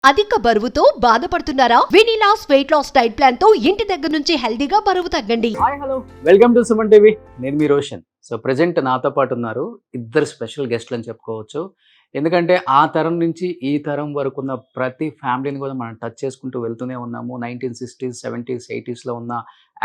అధిక బరువుతో బాధపడుతున్నారా? Vineela's weight loss diet plan తో ఇంటి దగ్గర నుంచి హెల్దీగా బరువు తగ్గండి. Hi hello welcome to Suman TV. నేను మీ రోషన్. సో ప్రజెంట్ నాతో పాటు ఉన్నారు ఇద్దరు స్పెషల్ గెస్ట్లు అని చెప్పుకోవచ్చు. ఎందుకంటే ఆ తరం నుంచి ఈ తరం వరకు ఉన్న ప్రతి ఫ్యామిలీని కూడా మనం టచ్ చేసుకుంటూ వెళ్తూనే ఉన్నాము. 1960s 70s 80sలో ఉన్న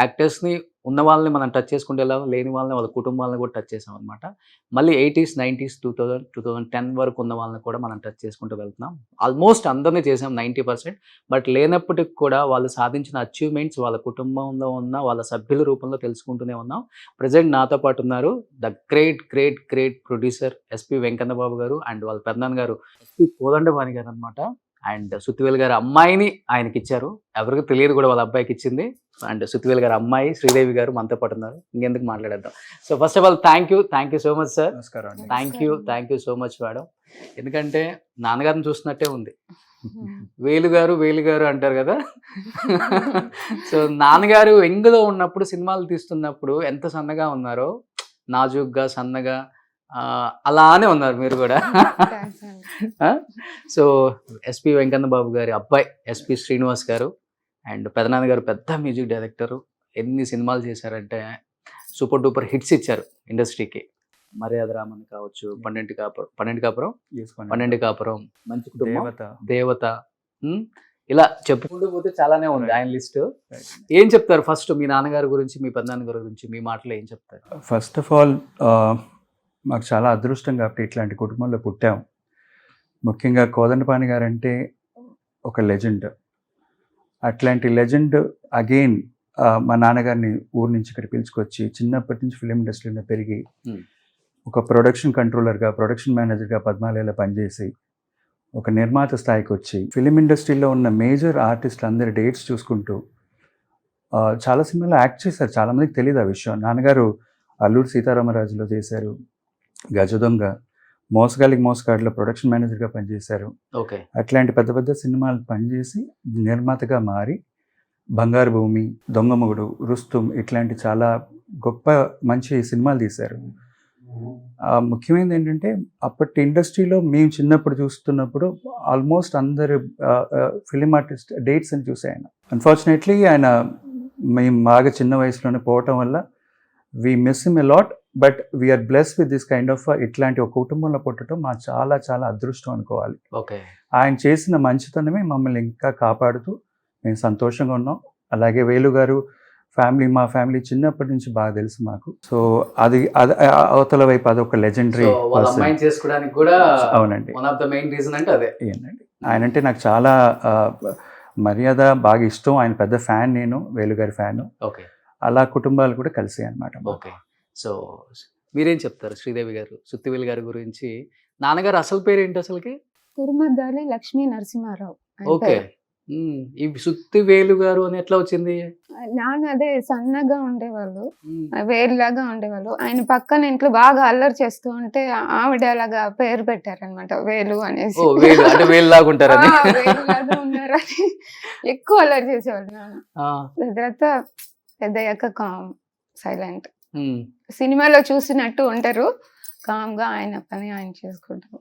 యాక్టర్స్ని ఉన్న వాళ్ళని మనం టచ్ చేసుకుంటూ వెళ్ళాము, లేని వాళ్ళని వాళ్ళ కుటుంబాలను కూడా టచ్ చేసాం అనమాట. మళ్ళీ 80s 90s 2010 వరకు ఉన్న వాళ్ళని కూడా మనం టచ్ చేసుకుంటూ వెళ్తున్నాం. ఆల్మోస్ట్ అందరినీ చేసాం 90%. బట్ లేనప్పటికి కూడా వాళ్ళు సాధించిన అచీవ్మెంట్స్ వాళ్ళ కుటుంబంలో ఉన్న వాళ్ళ సభ్యుల రూపంలో తెలుసుకుంటూనే ఉన్నాం. ప్రజెంట్ నాతో పాటు ఉన్నారు the great producer SP Venkanna Babu garu and వాళ్ళ పెద్దనాన్న గారు ఎస్పి కోదండపాణి గారు అనమాట. అండ్ సుత్తివేలు గారి అమ్మాయిని ఆయనకి ఇచ్చారు, ఎవరికి తెలియదు కూడా వాళ్ళ అబ్బాయికి ఇచ్చింది. అండ్ సుత్తివేలు గారి అమ్మాయి శ్రీదేవి గారు మనతో పాటు ఉన్నారు. ఇంకెందుకు మాట్లాడేద్దాం. So first of all thank you so much sir. నమస్కారం. Thank you so much madam. ఎందుకంటే నాన్నగారిని చూసినట్టే ఉంది. వేలు గారు అంటారు కదా. సో నాన్నగారు యంగ్లో ఉన్నప్పుడు సినిమాలు తీస్తున్నప్పుడు ఎంత సన్నగా ఉన్నారో, నాజుగ్గా సన్నగా అలానే ఉన్నారు మీరు కూడా. సో ఎస్పి వెంకన్న బాబు గారి అబ్బాయి ఎస్పి శ్రీనివాస్ గారు అండ్ పెదనాన్న గారు పెద్ద మ్యూజిక్ డైరెక్టరు. ఎన్ని సినిమాలు చేశారంటే సూపర్ డూపర్ హిట్స్ ఇచ్చారు ఇండస్ట్రీకి. మర్యాద రామన్ కావచ్చు, పన్నెండు కాపురం, మంచి కుటుంబం, దేవత, ఇలా చెప్పుకుంటూ పోతే చాలానే ఉంది ఆయన లిస్ట్. ఏం చెప్తారు ఫస్ట్ మీ నాన్నగారి గురించి, మీ పెద్దనాన్న గారి గురించి మీ మాటలో ఏం చెప్తారు? ఫస్ట్ ఆఫ్ ఆల్ మాకు చాలా అదృష్టం కాబట్టి ఇట్లాంటి కుటుంబంలో పుట్టాం. ముఖ్యంగా కోదండపాణి గారు అంటే ఒక లెజెండ్. అట్లాంటి లెజెండ్ అగైన్ మా నాన్నగారిని ఊరి నుంచి ఇక్కడ పిలుచుకొచ్చి చిన్నప్పటి నుంచి ఫిలిం ఇండస్ట్రీలో పెరిగి ఒక ప్రొడక్షన్ కంట్రోలర్గా, ప్రొడక్షన్ మేనేజర్గా పద్మాలయాలో పనిచేసి ఒక నిర్మాత స్థాయికి వచ్చి ఫిలిం ఇండస్ట్రీలో ఉన్న మేజర్ ఆర్టిస్టులు అందరి డేట్స్ చూసుకుంటూ చాలా సినిమాలో యాక్ట్ చేశారు. చాలామందికి తెలియదు ఆ విషయం. నాన్నగారు అల్లూరి సీతారామరాజులో చేశారు, గజదొంగ, మోసగాడిలో ప్రొడక్షన్ మేనేజర్గా పనిచేశారు. ఓకే. అట్లాంటి పెద్ద పెద్ద సినిమాలు పనిచేసి నిర్మాతగా మారి బంగారు భూమి, దొంగమొగుడు, రుస్తుం ఇట్లాంటి చాలా గొప్ప మంచి సినిమాలు తీశారు. ముఖ్యమైనది ఏంటంటే అప్పటి ఇండస్ట్రీలో మేము చిన్నప్పుడు చూస్తున్నప్పుడు ఆల్మోస్ట్ అందరు ఫిలిం ఆర్టిస్ట్ డేట్స్ అని చూసి ఆయన అన్ఫార్చునేట్లీ ఆయన మేము బాగా చిన్న వయసులోనే పోవటం వల్ల we miss him a lot. But we are blessed with this kind of ఇట్లాంటి ఒక కుటుంబంలో పుట్టడం మా చాలా చాలా అదృష్టం అనుకోవాలి. ఓకే. ఆయన చేసిన మంచితనమే మమ్మల్ని ఇంకా కాపాడుతూ మేము సంతోషంగా ఉన్నాం. అలాగే వేలు గారు ఫ్యామిలీ, మా ఫ్యామిలీ చిన్నప్పటి నుంచి బాగా తెలుసు మాకు. సో అది అవతల వైపు అదొక లెజెండరీ పర్సన్ చేసుకోవడానికి కూడా. అవునండి. One of the main reason అంటే అదే ఏంటండి, ఆయన అంటే నాకు చాలా మర్యాద, బాగా ఇష్టం. ఆయన పెద్ద ఫ్యాన్, నేను వేలుగారి ఫ్యాన్. ఓకే. అలా కుటుంబాలు కూడా కలిసి అనమాట. ఓకే. సో మీరేం చెప్తారు శ్రీదేవి గారు, సుత్తివేలు గారి గురించి? నాన్నగారు అసలు పేరు ఏంటి అసలుకి? కురుమద్దాలి లక్ష్మీ నరసింహారావు. ఓకే. ఈ సుత్తివేలు గారు అని ఎట్లా వచ్చింది? నాన్న అదే సన్నగా ఉండేవాళ్ళు, వేలులాగా ఉండేవాళ్ళు. ఆయన పక్కన ఇంట్లో బాగా అల్లరి చేస్తూ ఉంటే ఆవిడ అలాగా పేరు పెట్టారనమాట, వేలు అనేసి. వేలులాగా ఉంటారని. వేలులాగా ఉన్నారని ఎక్కువ అల్లరి చేసేవాళ్ళు నాన్న. తర్వాత పెద్దయ్యాక కామ్, సైలెంట్. సినిమాలో చూసినట్టు ఉంటారు, కామ్ గా ఆయన పని ఆయన చేసుకుంటారు.